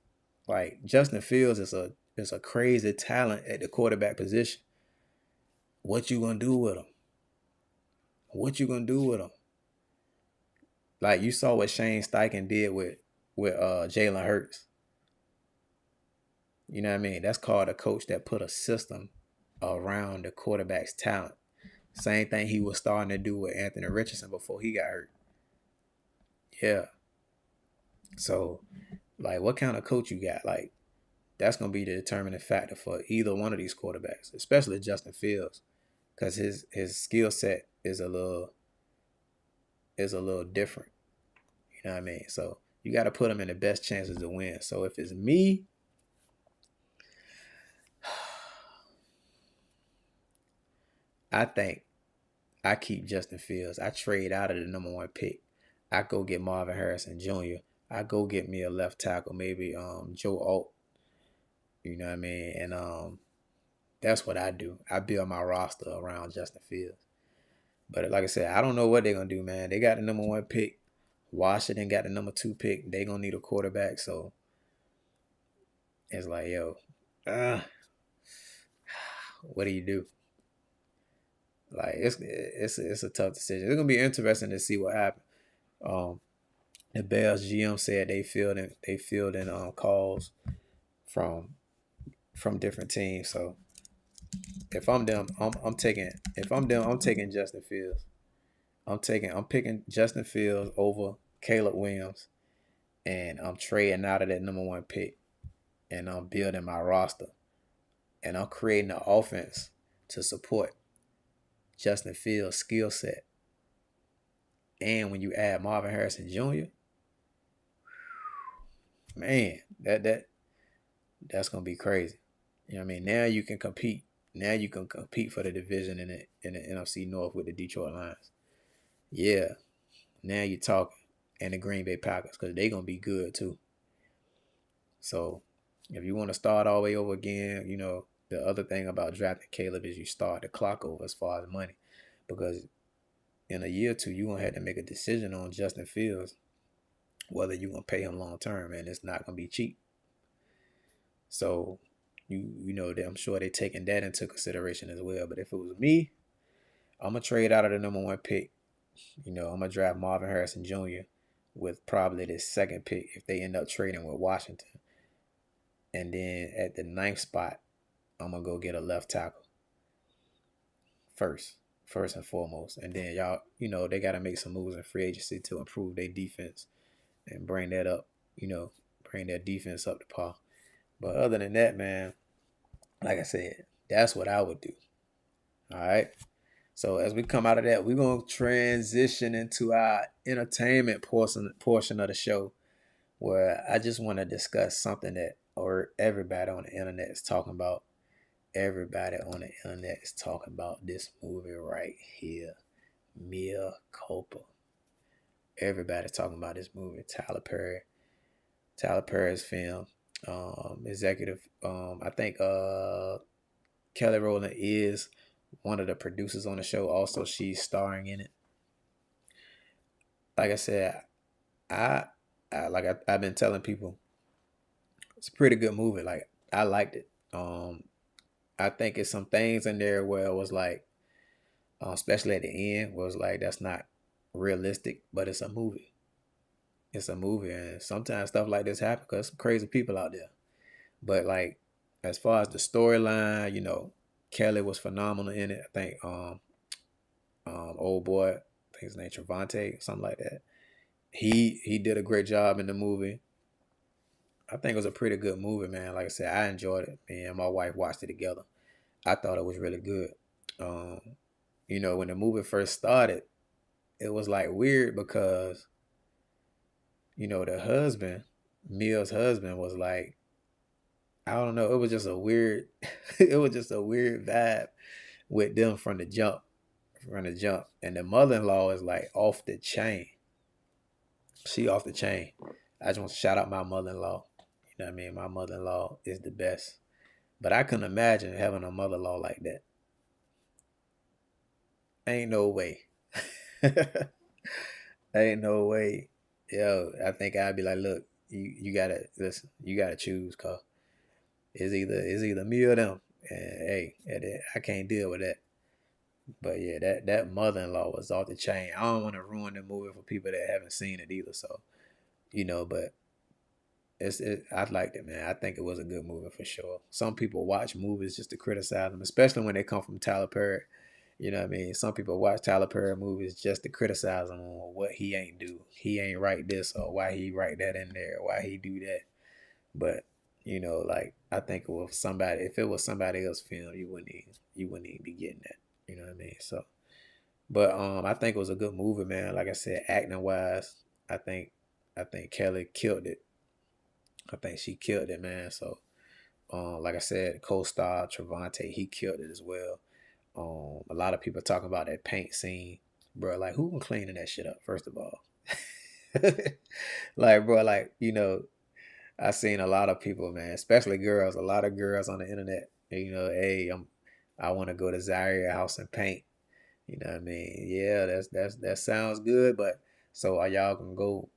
[SPEAKER 1] like Justin Fields is a crazy talent at the quarterback position. What you gonna do with him? What you gonna do with him? Like, you saw what Shane Steichen did with Jalen Hurts. You know what I mean? That's called a coach that put a system around the quarterback's talent. Same thing he was starting to do with Anthony Richardson before he got hurt. Yeah. So, like, what kind of coach you got? Like, that's gonna be the determining factor for either one of these quarterbacks, especially Justin Fields, because his skill set is a little different. You know what I mean? So you got to put him in the best chances to win. So if it's me, I think I keep Justin Fields. I trade out of the number 1 pick. I go get Marvin Harrison Jr. I go get me a left tackle, maybe Joe Alt. You know what I mean? And that's what I do. I build my roster around Justin Fields. But like I said, I don't know what they're gonna do, man. They got the number 1 pick. Washington got the number 2 pick. They gonna need a quarterback. So it's like, yo, what do you do? Like, it's a tough decision. It's gonna be interesting to see what happens. The Bears GM said they filled in calls from different teams. So if I'm them, I'm taking Justin Fields. I'm picking Justin Fields over Caleb Williams, and I'm trading out of that number 1 pick, and I'm building my roster, and I'm creating an offense to support Justin Fields' skill set. And when you add Marvin Harrison Jr., man, that's gonna be crazy. You know what I mean? Now you can compete. Now you can compete for the division in the NFC North with the Detroit Lions. Yeah. Now you're talking. And the Green Bay Packers, because they're gonna be good too. So if you want to start all the way over again, you know, the other thing about drafting Caleb is you start the clock over as far as money. because in a year or two you're gonna have to make a decision on Justin Fields, whether you're gonna pay him long term, and it's not gonna be cheap. So you know that I'm sure they're taking that into consideration as well. But if it was me, I'm gonna trade out of the number one pick. You know, I'm gonna draft Marvin Harrison Jr. with probably the second pick if they end up trading with Washington. And then at the ninth spot, I'm gonna go get a left tackle first, first and foremost. And then y'all, you know, they gotta make some moves in free agency to improve their defense and bring that up, you know, bring their defense up to par. But other than that, man, like I said, that's what I would do. All right. So as we come out of that, we're gonna transition into our entertainment portion of the show, where I just want to discuss something that or everybody on the internet is talking about. Everybody on the internet is talking about this movie right here, Mia Culpa. Everybody's talking about this movie, Tyler Perry. Tyler Perry's film. Executive. I think Kelly Rowland is one of the producers on the show. Also, she's starring in it. Like I said, I've been telling people, it's a pretty good movie. Like I liked it. I think it's some things in there where it was like, especially at the end, where it was like that's not realistic, but it's a movie. It's a movie, and sometimes stuff like this happens because some crazy people out there. But like, as far as the storyline, you know, Kelly was phenomenal in it. I think old boy, I think his name Trevante, something like that. He did a great job in the movie. I think it was a pretty good movie, man. Like I said, I enjoyed it. Me and my wife watched it together. I thought it was really good. Um, you know, when the movie first started, it was like weird because, you know, the husband, Mia's husband, was like, I don't know, it was just a weird it was just a weird vibe with them from the jump. From the jump. And the mother in law is like off the chain. She off the chain. I just want to shout out my mother in law. You know what I mean? My mother in law is the best. But I couldn't imagine having a mother in law like that. Ain't no way. Ain't no way. Yo, I think I'd be like, look, you gotta listen, you gotta choose, cause it's either me or them. And hey, I can't deal with that. But yeah, that mother in law was off the chain. I don't want to ruin the movie for people that haven't seen it either. So, you know, but I liked it, man. I think it was a good movie for sure. Some people watch movies just to criticize them, especially when they come from Tyler Perry. You know what I mean? Some people watch Tyler Perry movies just to criticize him on what he ain't do. He ain't write this, or why he write that in there, why he do that. But you know, like I think if it was somebody else's film, you wouldn't even be getting that. You know what I mean? So, but I think it was a good movie, man. Like I said, acting wise, I think I think Kelly killed it. I think she killed it, man. So, like I said, co-star Trevante, he killed it as well. A lot of people talking about that paint scene, bro. Like, who can cleaning that shit up? First of all, like, bro, like you know, I seen a lot of people, man, especially girls. A lot of girls on the internet. You know, hey, I want to go to Zaire house and paint. You know what I mean? Yeah, that sounds good, but so are y'all gonna go?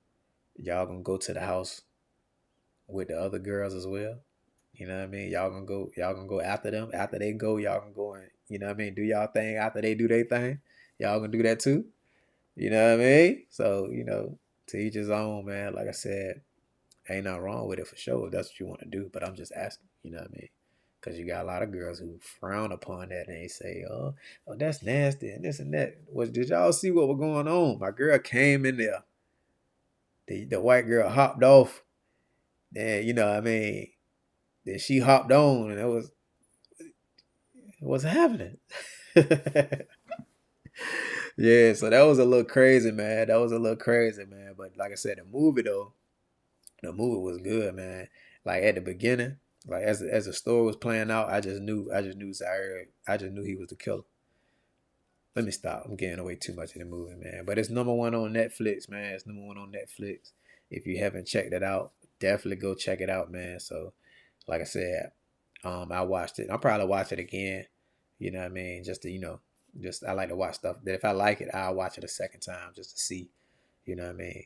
[SPEAKER 1] Y'all gonna go to the house with the other girls as well? You know what I mean? Y'all gonna go? Y'all gonna go after them? After they go, y'all gonna go and you know what I mean? Do y'all thing after they do their thing? Y'all gonna do that too? You know what I mean? So you know, to each his own, man. Like I said, ain't nothing wrong with it for sure if that's what you want to do. But I'm just asking. You know what I mean? Because you got a lot of girls who frown upon that and they say, oh, that's nasty and this and that. Did y'all see what was going on? My girl came in there. The white girl hopped off. And, you know what I mean? Then she hopped on and what's happening? Yeah, so that was a little crazy, man. That was a little crazy, man. But like I said, the movie was good, man. Like at the beginning, like as the story was playing out, I just knew Zaire. I just knew he was the killer. Let me stop. I'm getting away too much in the movie, man. But it's number one on Netflix, man. It's number one on Netflix. If you haven't checked it out, definitely go check it out, man. So, like I said, I watched it. I'll probably watch it again. You know what I mean? Just to, you know, Just I like to watch stuff that if I like it, I'll watch it a second time just to see. You know what I mean?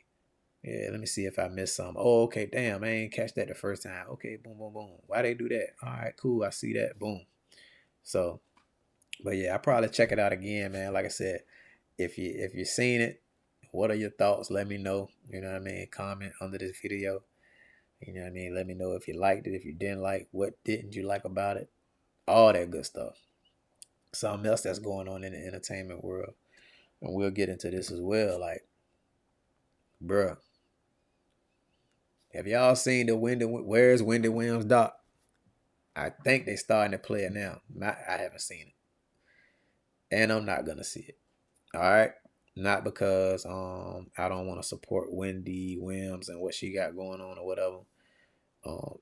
[SPEAKER 1] Yeah, let me see if I missed some. Oh, okay, damn, I ain't catch that the first time. Okay, boom, boom, boom. Why they do that? All right, cool. I see that. Boom. So, but yeah, I probably check it out again, man. Like I said, if you've seen it, what are your thoughts? Let me know. You know what I mean? Comment under this video. You know what I mean? Let me know if you liked it, if you didn't like, what didn't you like about it? All that good stuff. Something else that's going on in the entertainment world. And we'll get into this as well. Like, bruh, have y'all seen the Where's Wendy Williams doc? I think they starting to play it now. I haven't seen it. And I'm not gonna see it. All right. Not because I don't want to support Wendy Williams and what she got going on or whatever. Um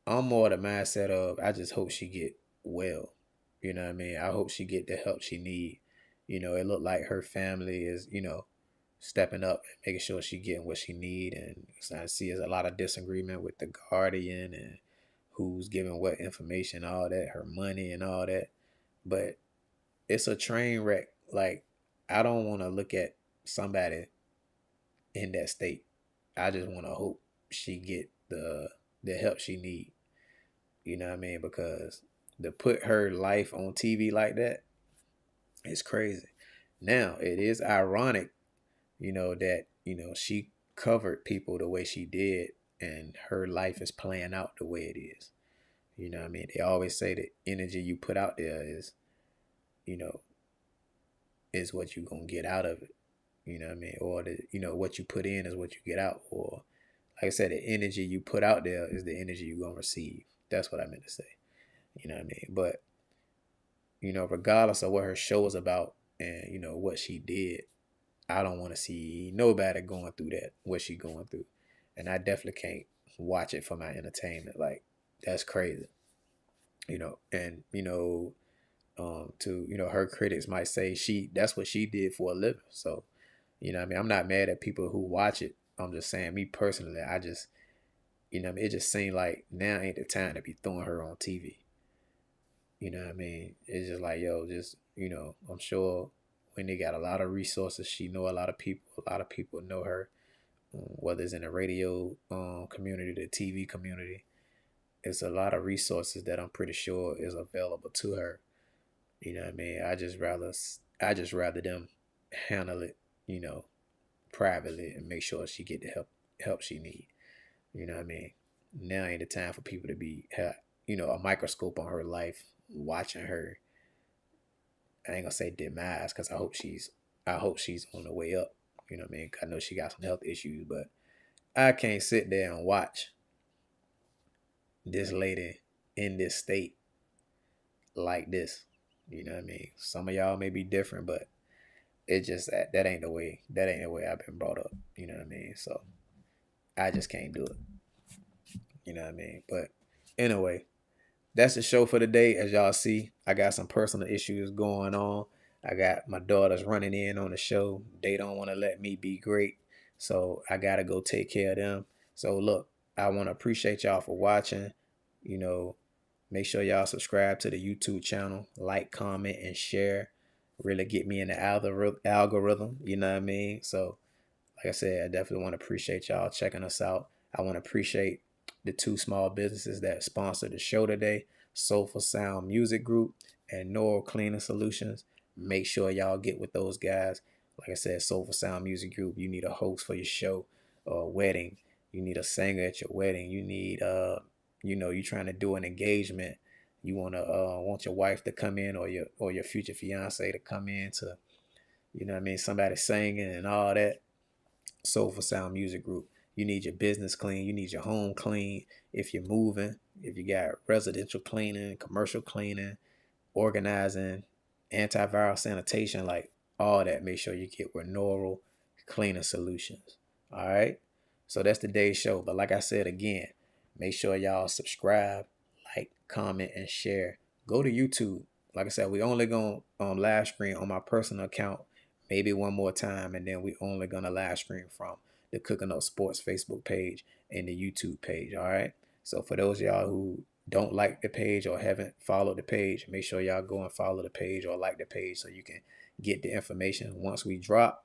[SPEAKER 1] I'm more the mindset of I just hope she get well. You know what I mean? I hope she get the help she need. You know, it looked like her family is, stepping up and making sure she getting what she need. And I see there's a lot of disagreement with the guardian and who's giving what information, all that, her money and all that. But it's a train wreck. Like, I don't want to look at somebody in that state. I just want to hope she get the help she need. You know what I mean? Because to put her life on TV like that is crazy. Now, it is ironic, that, she covered people the way she did and her life is playing out the way it is. You know what I mean? They always say the energy you put out there you know, is what you're going to get out of it. You know what I mean? Or what you put in is what you get out. Or like I said, the energy you put out there is the energy you're going to receive. That's what I meant to say. You know what I mean? But regardless of what her show is about and, what she did, I don't want to see nobody going through that, what she going through. And I definitely can't watch it for my entertainment. Like, that's crazy. And, to, her critics might say that's what she did for a living. So, what I mean? I'm not mad at people who watch it. I'm just saying, me personally, I just, it just seemed like now ain't the time to be throwing her on TV. You know what I mean? It's just like, yo, just, I'm sure when they got a lot of resources, she know a lot of people. A lot of people know her, whether it's in the radio community, the TV community. It's a lot of resources that I'm pretty sure is available to her. You know what I mean? I just rather them handle it, privately and make sure she get the help she need. You know what I mean? Now ain't the time for people to be have, a microscope on her life, watching her. I ain't gonna say demise because I hope she's on the way up. You know what I mean? I know she got some health issues, but I can't sit there and watch this lady in this state like this. You know what I mean? Some of y'all may be different, but it just that ain't the way. That ain't the way I've been brought up. You know what I mean? So I just can't do it. You know what I mean? But anyway, that's the show for today. As y'all see, I got some personal issues going on. I got my daughters running in on the show. They don't want to let me be great. So I got to go take care of them. So look, I want to appreciate y'all for watching. You know, make sure y'all subscribe to the YouTube channel, like, comment, and share. Really get me in the algorithm. You know what I mean? So like I said, I definitely want to appreciate y'all checking us out. I want to appreciate the two small businesses that sponsored the show today, Soulful Sound Music Group and Neural Cleaning Solutions. Make sure y'all get with those guys. Like I said, Soulful Sound Music Group, you need a host for your show or wedding. You need a singer at your wedding. You need, you're trying to do an engagement. You want your wife to come in or your future fiance to come in to, what I mean, somebody singing and all that. Soulful Sound Music Group. You need your business clean. You need your home clean. If you're moving, if you got residential cleaning, commercial cleaning, organizing, antiviral sanitation, like all that, make sure you get with Neural Cleaning Solutions. All right. So that's today's show. But like I said again, make sure y'all subscribe, like, comment, and share. Go to YouTube. Like I said, we only gonna live stream on my personal account maybe one more time, and then we only gonna live stream from the Cooking Up Sports Facebook page and the YouTube page. All right. So for those of y'all who don't like the page or haven't followed the page, make sure y'all go and follow the page or like the page so you can get the information once we drop.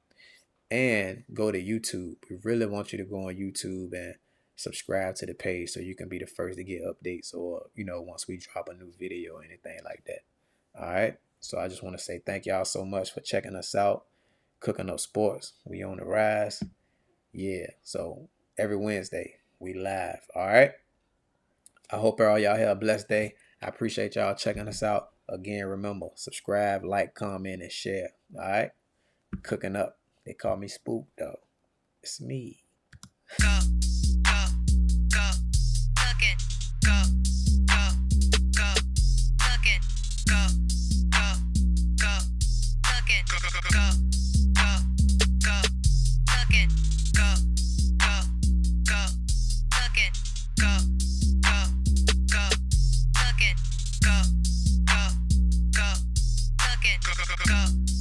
[SPEAKER 1] And go to YouTube. We really want you to go on YouTube and subscribe to the page so you can be the first to get updates, or once we drop a new video or anything like that. All right. So I just want to say thank y'all so much for checking us out. Cooking Up Sports. We on the rise. Yeah. So every Wednesday we live. All right. I hope all y'all have a blessed day. I appreciate y'all checking us out. Again, remember, subscribe, like, comment, and share. All right. Cooking Up. They call me Spook, though. It's me. Go, go, go, cooking, go, go, go, cooking, go, go, go, cooking, go, go, go, go, cooking, go, go, go, cooking, go, go, go, cooking, go, go, go, cooking, go, go, go.